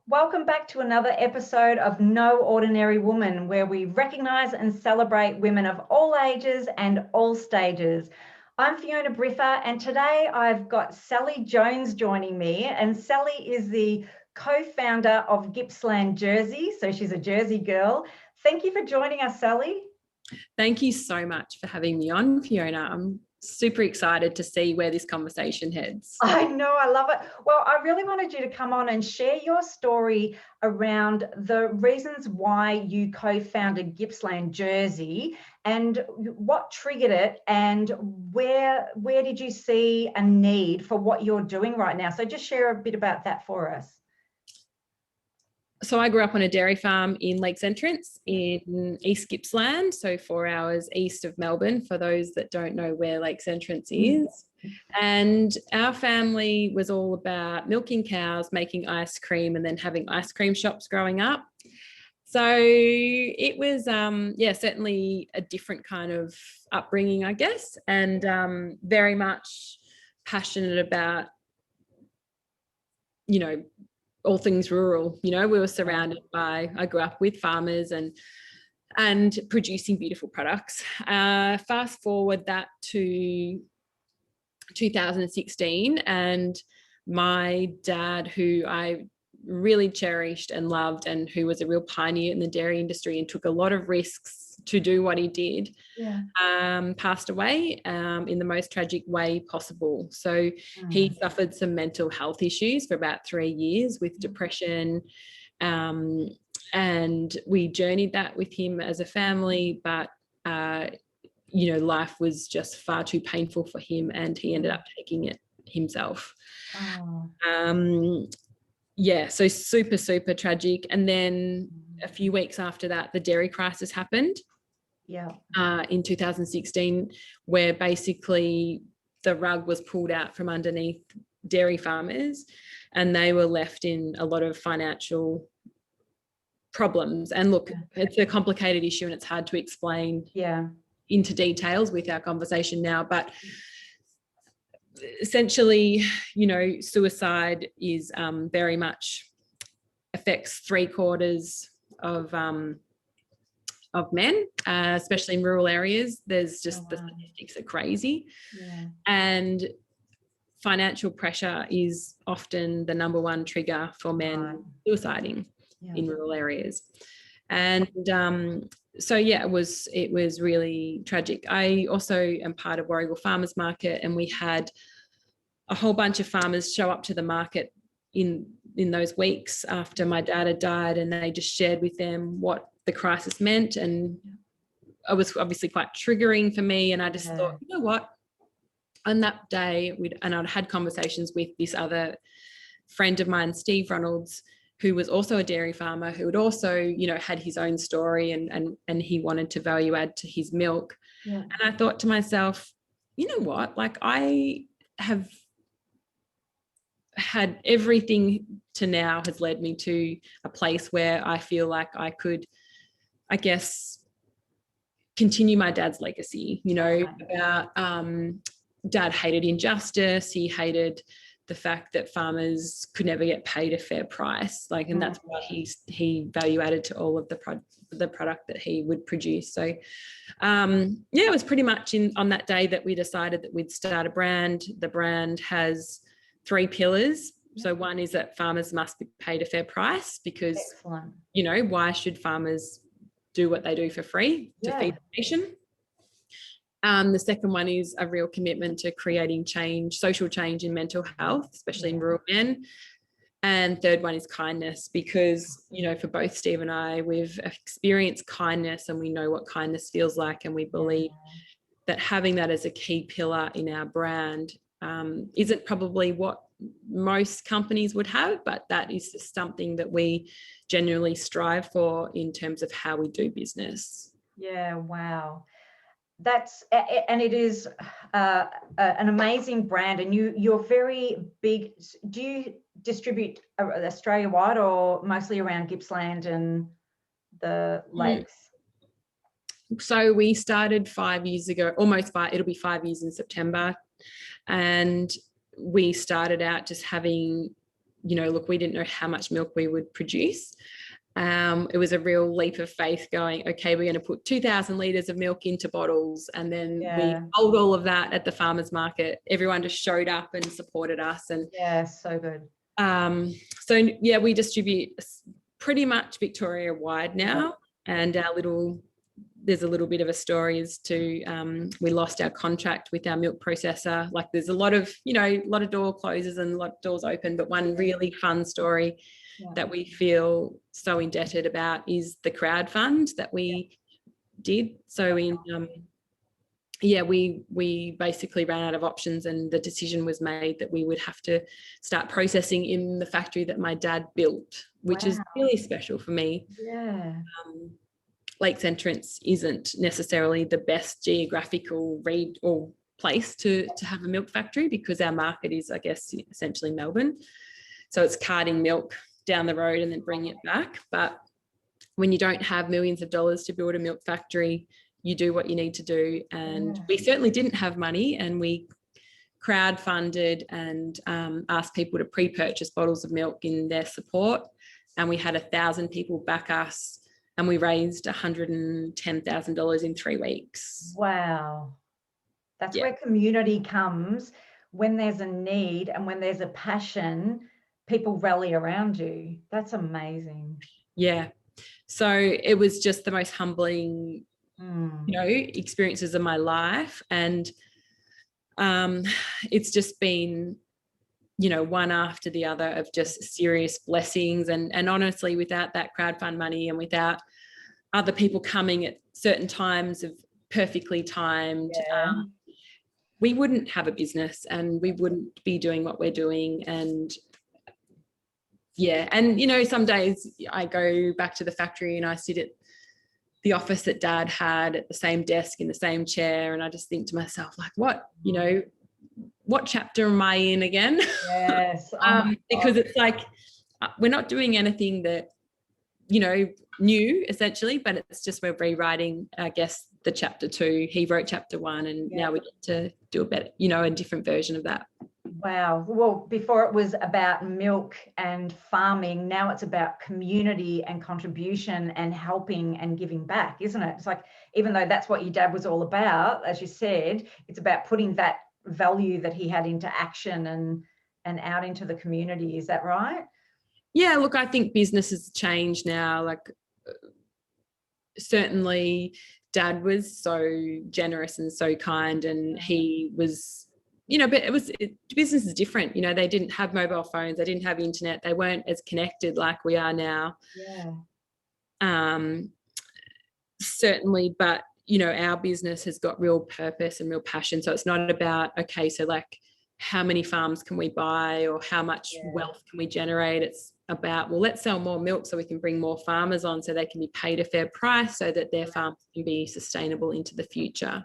Welcome back to another episode of No Ordinary Woman, where we recognise and celebrate women of all ages and all stages. I'm Fiona Briffa, and today I've got Sallie Jones joining me, and Sallie is the co-founder of Gippsland Jersey, so she's a Jersey girl. Thank you for joining us, Sallie. Thank you so much for having me on, Fiona. I'm super excited to see where this conversation heads. I know, I love it. Well, I really wanted you to come on and share your story around the reasons why you co-founded Gippsland Jersey and what triggered it, and where did you see a need for what you're doing right now? So just share a bit about that for us. So I grew up on a dairy farm in Lakes Entrance in East Gippsland, so 4 hours east of Melbourne, for those that don't know where Lakes Entrance is. And our family was all about milking cows, making ice cream, and then having ice cream shops growing up. So it was, certainly a different kind of upbringing, I guess, and very much passionate about, all things rural. We were surrounded by, I grew up with farmers and producing beautiful products. Fast forward that to 2016, and my dad, who I really cherished and loved, and who was a real pioneer in the dairy industry and took a lot of risks to do what he did, passed away in the most tragic way possible. So he suffered some mental health issues for about 3 years with depression, and we journeyed that with him as a family, but life was just far too painful for him, and he ended up taking it himself. So super, super tragic. And then a few weeks after that, the dairy crisis happened in 2016, where basically the rug was pulled out from underneath dairy farmers, and they were left in a lot of financial problems. And look, it's a complicated issue, and it's hard to explain into details with our conversation now, but essentially, suicide is very much affects 3/4 of men, especially in rural areas. There's just the statistics are crazy, and financial pressure is often the number one trigger for men suiciding in rural areas. And it was really tragic. I also am part of Warragul Farmers Market, and we had a whole bunch of farmers show up to the market in those weeks after my dad had died, and they just shared with them what the crisis meant. And it was obviously quite triggering for me, and I just thought, you know what, on that day, I'd had conversations with this other friend of mine, Steve Reynolds, who was also a dairy farmer, who had also, had his own story, and he wanted to value add to his milk. And I thought to myself, you know what, like, I have had everything to now has led me to a place where I feel like I could, I guess, continue my dad's legacy, about dad hated injustice. He hated the fact that farmers could never get paid a fair price, and that's why he value added to all of the product that he would produce. So it was pretty much on that day that we decided that we'd start a brand. The brand has 3 pillars. So one is that farmers must be paid a fair price, because why should farmers do what they do for free to feed the nation? The second one is a real commitment to creating change, social change in mental health, especially in rural men. And third one is kindness, because, for both Steve and I, we've experienced kindness, and we know what kindness feels like. And we believe that having that as a key pillar in our brand isn't probably what most companies would have, but that is just something that we genuinely strive for in terms of how we do business. Yeah, wow. And it is an amazing brand, and you're very big. Do you distribute Australia-wide, or mostly around Gippsland and the lakes? So we started 5 years ago, it'll be 5 years in September. And we started out just having look, we didn't know how much milk we would produce. It was a real leap of faith going, okay, we're going to put 2,000 litres of milk into bottles, and then we sold all of that at the farmers market. Everyone just showed up and supported us. And so good. We distribute pretty much Victoria wide now. And there's a little bit of a story as to we lost our contract with our milk processor. Like, there's a lot of door closes and a lot of doors open, but one really fun story that we feel so indebted about is the crowdfund that we did. So we basically ran out of options, and the decision was made that we would have to start processing in the factory that my dad built, which is really special for me. Lakes Entrance isn't necessarily the best geographical read or place to have a milk factory, because our market is, I guess, essentially Melbourne. So it's carting milk down the road and then bringing it back. But when you don't have millions of dollars to build a milk factory, you do what you need to do. And we certainly didn't have money, and we crowdfunded and asked people to pre-purchase bottles of milk in their support. And we had 1,000 people back us, and we raised $110,000 in 3 weeks. Wow. That's where community comes. When there's a need and when there's a passion, people rally around you. That's amazing. Yeah. So it was just the most humbling, experiences of my life. And it's just been, one after the other of just serious blessings. And honestly, without that crowdfund money and without other people coming at certain times of perfectly timed, we wouldn't have a business, and we wouldn't be doing what we're doing. And some days I go back to the factory and I sit at the office that Dad had, at the same desk in the same chair, and I just think to myself, like, what chapter am I in again? Yes. Because it's like we're not doing anything that, new essentially, but it's just we're rewriting, I guess, the chapter 2. He wrote chapter 1, and now we get to do a better, a different version of that. Wow. Well, before it was about milk and farming, now it's about community and contribution and helping and giving back, isn't it? It's like, even though that's what your dad was all about, as you said, it's about putting that value that he had into action and out into the community. Is that right? Yeah, look, I think business has changed now. Like, certainly Dad was so generous and so kind, and he was, but business is different. They didn't have mobile phones, they didn't have internet, they weren't as connected like we are now. Certainly, but our business has got real purpose and real passion. So it's not about, okay, so like, how many farms can we buy, or how much wealth can we generate? It's about, well, let's sell more milk so we can bring more farmers on, so they can be paid a fair price, so that their farms can be sustainable into the future.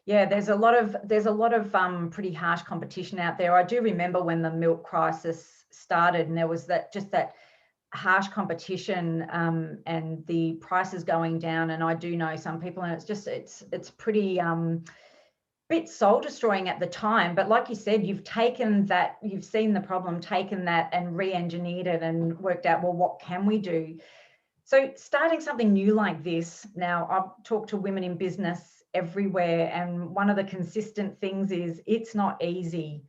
There's a lot of pretty harsh competition out there. I do remember when the milk crisis started, and there was that harsh competition, and the prices going down. And I do know some people, and it's pretty bit soul destroying at the time. But like you said, you've taken that, you've seen the problem, taken that and re-engineered it and worked out, well, what can we do? So starting something new like this, now I've talked to women in business everywhere, and one of the consistent things is it's not easy.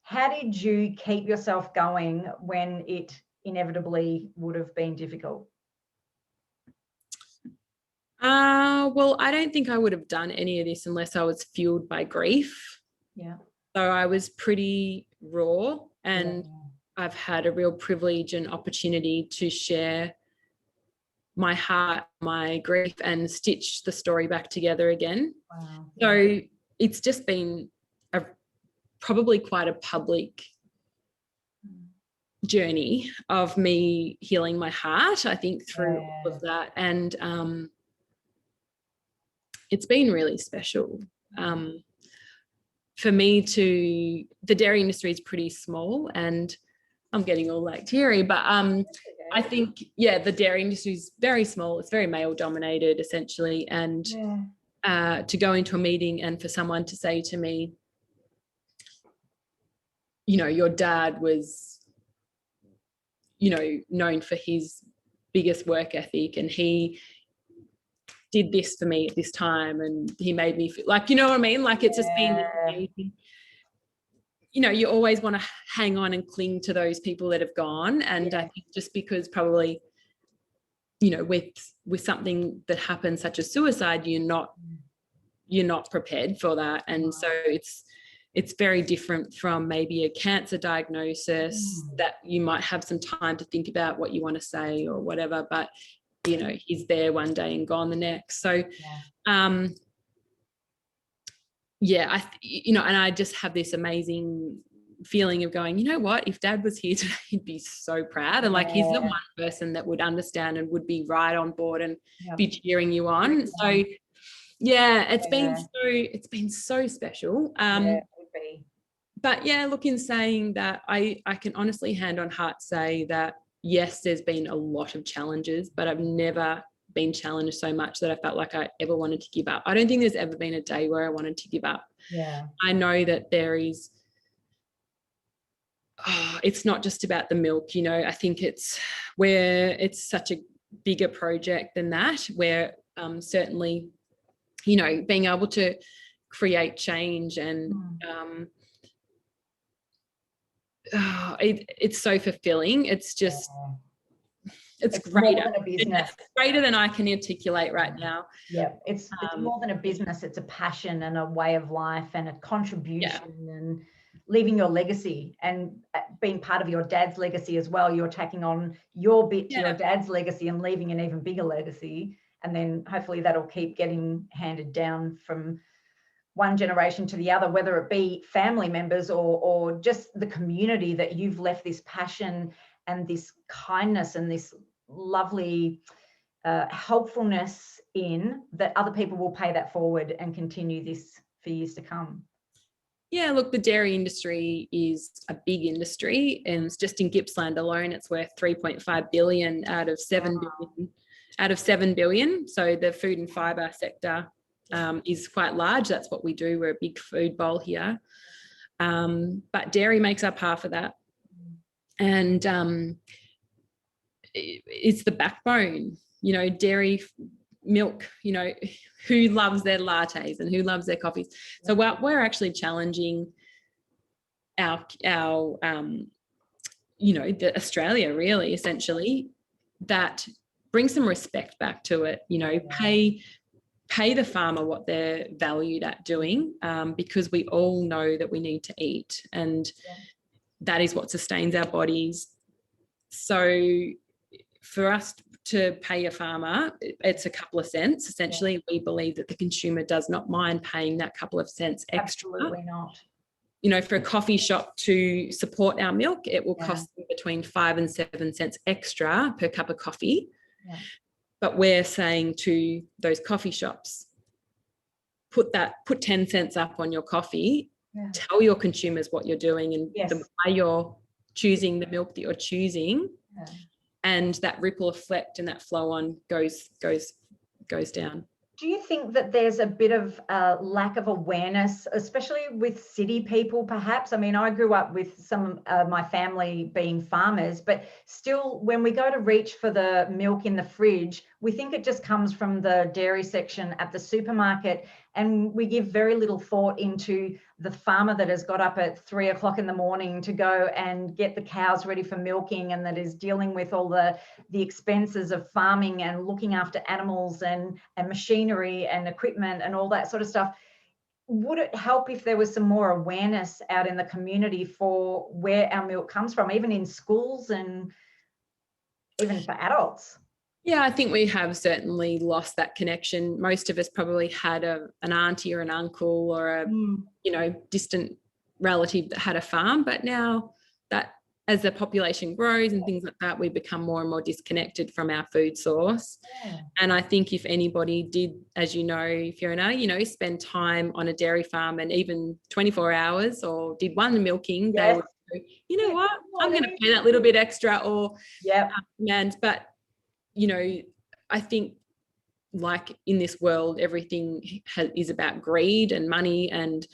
How did you keep yourself going when it inevitably would have been difficult? Well, I don't think I would have done any of this unless I was fueled by grief. So I was pretty raw, and I've had a real privilege and opportunity to share my heart, my grief, and stitch the story back together again. So it's just been probably quite a public journey of me healing my heart, I think, through all of that. And it's been really special. For me the dairy industry is pretty small, and I'm getting all like teary, but I think, the dairy industry is very small. It's very male dominated essentially. And to go into a meeting and for someone to say to me, your dad was known for his biggest work ethic, and he did this for me at this time, and he made me feel like, you know what I mean? Like, it's just been amazing. You always want to hang on and cling to those people that have gone. And I think just because probably, with something that happens such as suicide, you're not prepared for that. And so it's very different from maybe a cancer diagnosis that you might have some time to think about what you want to say or whatever, but he's there one day and gone the next. So and I just have this amazing feeling of going, you know what, if Dad was here today, he'd be so proud. And like, he's the one person that would understand and would be right on board and be cheering you on. So it's been so special. It would be. But look, in saying that, I can honestly hand on heart say that yes, there's been a lot of challenges, but I've never been challenged so much that I felt like I ever wanted to give up. I don't think there's ever been a day where I wanted to give up. I know that there is, it's not just about the milk, I think it's such a bigger project than that, where certainly, being able to create change and it's so fulfilling. It's just it's greater. More than a business. It's greater than I can articulate right now. It's more than a business. It's a passion and a way of life and a contribution and leaving your legacy and being part of your dad's legacy as well. You're tacking on your bit to your dad's legacy and leaving an even bigger legacy, and then hopefully that'll keep getting handed down from one generation to the other, whether it be family members or just the community that you've left this passion and this kindness and this lovely helpfulness in, that other people will pay that forward and continue this for years to come. Yeah, look, the dairy industry is a big industry, and it's just in Gippsland alone, it's worth 3.5 billion out of 7 billion. So the food and fibre sector is quite large. That's what we do. We're a big food bowl here. But dairy makes up half of that. And it's the backbone, dairy milk, who loves their lattes and who loves their coffees. So we're actually challenging our the Australia, really, essentially, that bring some respect back to it, pay the farmer what they're valued at doing, because we all know that we need to eat, and that is what sustains our bodies. So for us to pay a farmer, it's a couple of cents. Essentially, we believe that the consumer does not mind paying that couple of cents extra. Absolutely not. For a coffee shop to support our milk, it will cost them between 5 and 7 cents extra per cup of coffee. But we're saying to those coffee shops, put 10 cents up on your coffee, tell your consumers what you're doing and why you're choosing the milk that you're choosing. And that ripple effect and that flow on goes down. Do you think that there's a bit of lack of awareness, especially with city people, perhaps? I mean, I grew up with some of my family being farmers, but still, when we go to reach for the milk in the fridge, we think it just comes from the dairy section at the supermarket, and we give very little thought into the farmer that has got up at 3 o'clock in the morning to go and get the cows ready for milking, and that is dealing with all the expenses of farming and looking after animals and machinery and equipment and all that sort of stuff. Would it help if there was some more awareness out in the community for where our milk comes from, even in schools and even for adults? Yeah, I think we have certainly lost that connection. Most of us probably had an auntie or an uncle or a distant relative that had a farm, but now that as the population grows and things like that, we become more and more disconnected from our food source. And I think if anybody did, as you know, Fiona, spend time on a dairy farm and even 24 hours or did one milking, they would go, you know what, I'm going to pay that little bit extra or but I think, like in this world, everything is about greed and money, and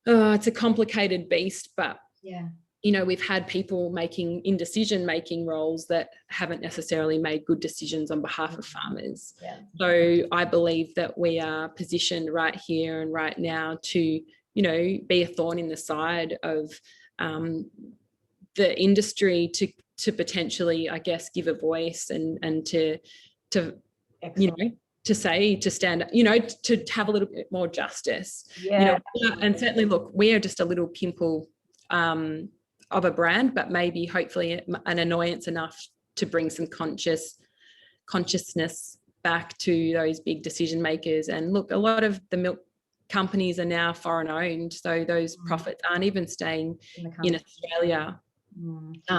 it's a complicated beast. But you know, we've had people making in decision-making roles that haven't necessarily made good decisions on behalf of farmers. Yeah. So I believe that we are positioned right here and right now to, you know, be a thorn in the side of the industry to potentially, I guess, give a voice and to you know, to stand, you know, to have a little bit more justice. Yeah. You know, and certainly, look, we are just a little pimple of a brand, but maybe hopefully an annoyance enough to bring some consciousness back to those big decision makers. And look, a lot of the milk companies are now foreign owned, so those profits aren't even staying in Australia,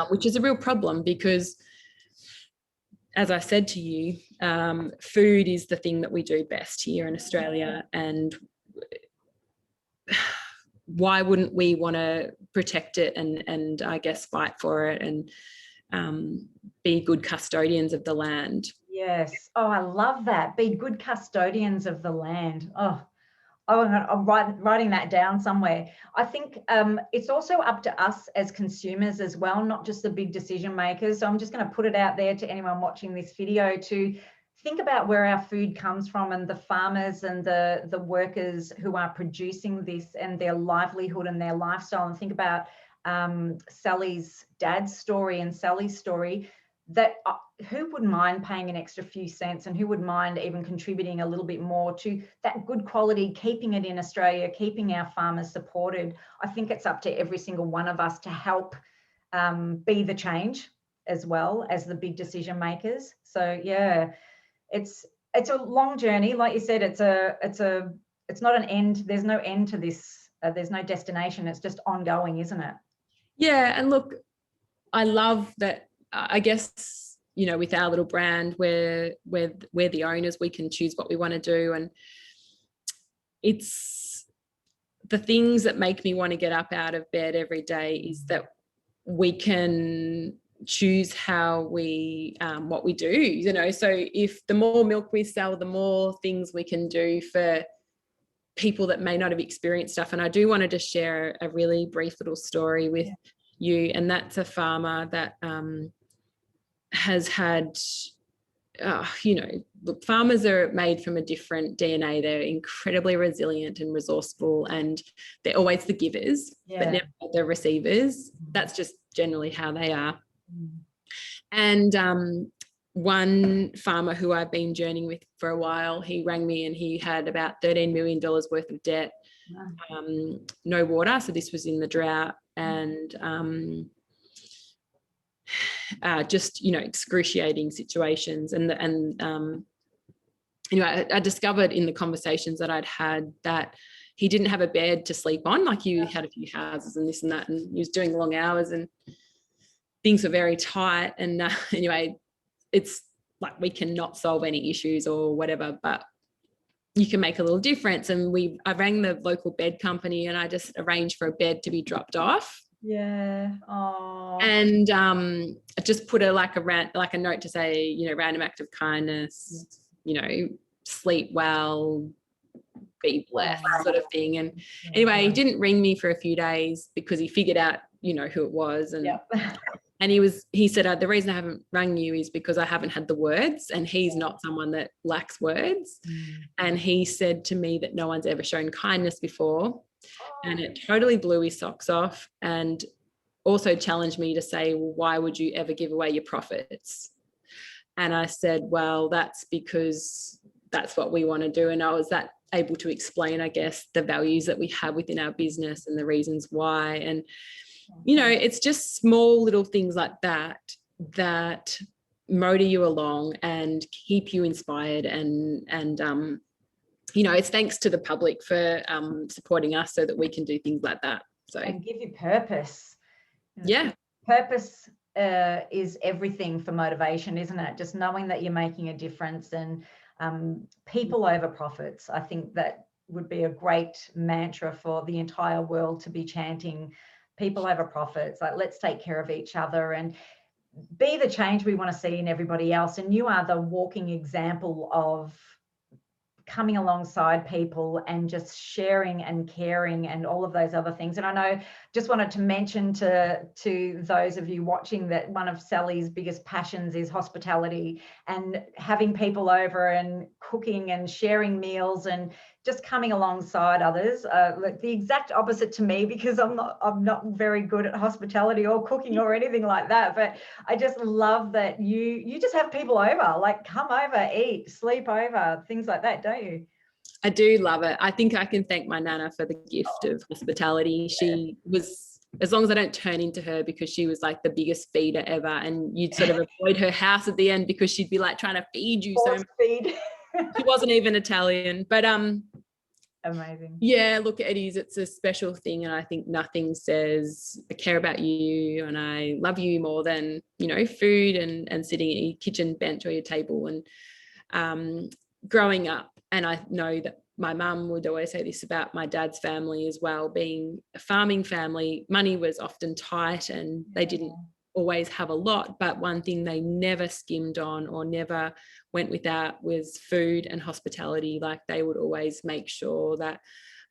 which is a real problem because, as I said to you, food is the thing that we do best here in Australia, and why wouldn't we want to protect it and I guess fight for it and be good custodians of the land? Yes. Oh, I love that. Be good custodians of the land. Oh, I'm writing that down somewhere. I think it's also up to us as consumers as well, not just the big decision makers. So I'm just going to put it out there to anyone watching this video to think about where our food comes from and the farmers and the workers who are producing this and their livelihood and their lifestyle, and think about Sally's dad's story and Sally's story. That who would mind paying an extra few cents, and who would mind even contributing a little bit more to that good quality, keeping it in Australia, keeping our farmers supported? I think it's up to every single one of us to help be the change as well as the big decision makers. So yeah, it's a long journey. Like you said, it's not an end. There's no end to this. There's no destination. It's just ongoing, isn't it? Yeah, and look, I love that. I guess, you know, with our little brand, we're the owners, we can choose what we want to do. And it's the things that make me want to get up out of bed every day is that we can choose how we what we do, you know. So if the more milk we sell, the more things we can do for people that may not have experienced stuff. And I do want to just share a really brief little story with you, and that's a farmer that has had, you know, look, farmers are made from a different DNA. They're incredibly resilient and resourceful, and they're always the givers, but never the receivers. That's just generally how they are. And one farmer who I've been journeying with for a while, he rang me and he had about $13 million worth of debt, no water. So this was in the drought, and just, you know, excruciating situations. And you know, I discovered in the conversations that I'd had that he didn't have a bed to sleep on. Like, he had a few houses and this and that, and he was doing long hours and things were very tight. And anyway, it's like, we cannot solve any issues or whatever, but you can make a little difference. And I rang the local bed company and I just arranged for a bed to be dropped off. Yeah. Oh. And I just put a note to say, you know, random act of kindness, you know, sleep well, be blessed, sort of thing. And anyway, he didn't ring me for a few days because he figured out, you know, who it was. And and he said, the reason I haven't rang you is because I haven't had the words, and he's not someone that lacks words. And he said to me that no one's ever shown kindness before. And it totally blew his socks off, and also challenged me to say, well, why would you ever give away your profits? And I said, well, that's because that's what we want to do. And I was able to explain, I guess, the values that we have within our business and the reasons why. And, you know, it's just small little things like that that motor you along and keep you inspired. And you know, it's thanks to the public for supporting us so that we can do things like that. So, and give you purpose. Yeah. Purpose is everything for motivation, isn't it? Just knowing that you're making a difference, and people over profits. I think that would be a great mantra for the entire world to be chanting. People over profits. Like, let's take care of each other and be the change we want to see in everybody else. And you are the walking example of coming alongside people and just sharing and caring and all of those other things. And I know, just wanted to mention to those of you watching that one of Sally's biggest passions is hospitality, and having people over and cooking and sharing meals and just coming alongside others. Like the exact opposite to me, because I'm not very good at hospitality or cooking or anything like that. But I just love that you just have people over, like come over, eat, sleep over, things like that, don't you? I do love it. I think I can thank my nana for the gift of hospitality. She was, as long as I don't turn into her, because she was like the biggest feeder ever, and you'd sort of avoid her house at the end because she'd be like trying to feed you so much. Feed. She wasn't even Italian, but amazing. Yeah, look, it is. It's a special thing, and I think nothing says I care about you and I love you more than, you know, food and sitting at your kitchen bench or your table. And growing up, and I know that my mum would always say this about my dad's family as well, being a farming family, money was often tight and they didn't always have a lot, but one thing they never skimmed on or never went without was food and hospitality. Like they would always make sure that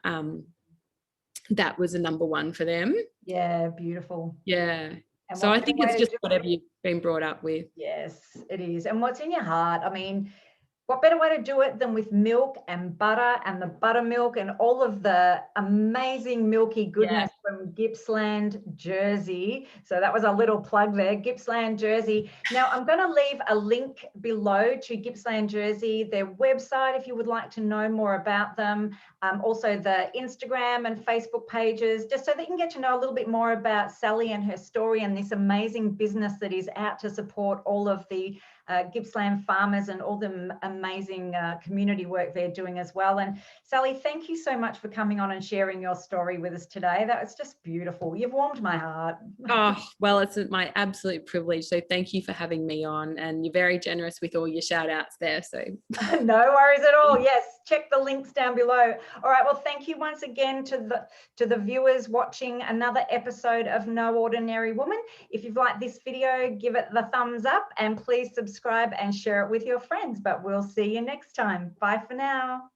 that was a number one for them. Yeah, beautiful. Yeah. And so I think it's just whatever you've been brought up with. Yes, it is. And what's in your heart. I mean, what better way to do it than with milk and butter and the buttermilk and all of the amazing milky goodness from Gippsland, Jersey. So that was a little plug there, Gippsland, Jersey. Now I'm going to leave a link below to Gippsland, Jersey, their website, if you would like to know more about them. Also the Instagram and Facebook pages, just so that you can get to know a little bit more about Sallie and her story and this amazing business that is out to support all of the Gippsland farmers and all the amazing community work they're doing as well. And Sallie, thank you so much for coming on and sharing your story with us today. That was just beautiful. You've warmed my heart. Oh, well, it's my absolute privilege. So thank you for having me on, and you're very generous with all your shout outs there. So no worries at all. Yes, check the links down below. All right, well, thank you once again to the viewers watching another episode of No Ordinary Woman. If you've liked this video, give it the thumbs up and please subscribe and share it with your friends. But we'll see you next time. Bye for now.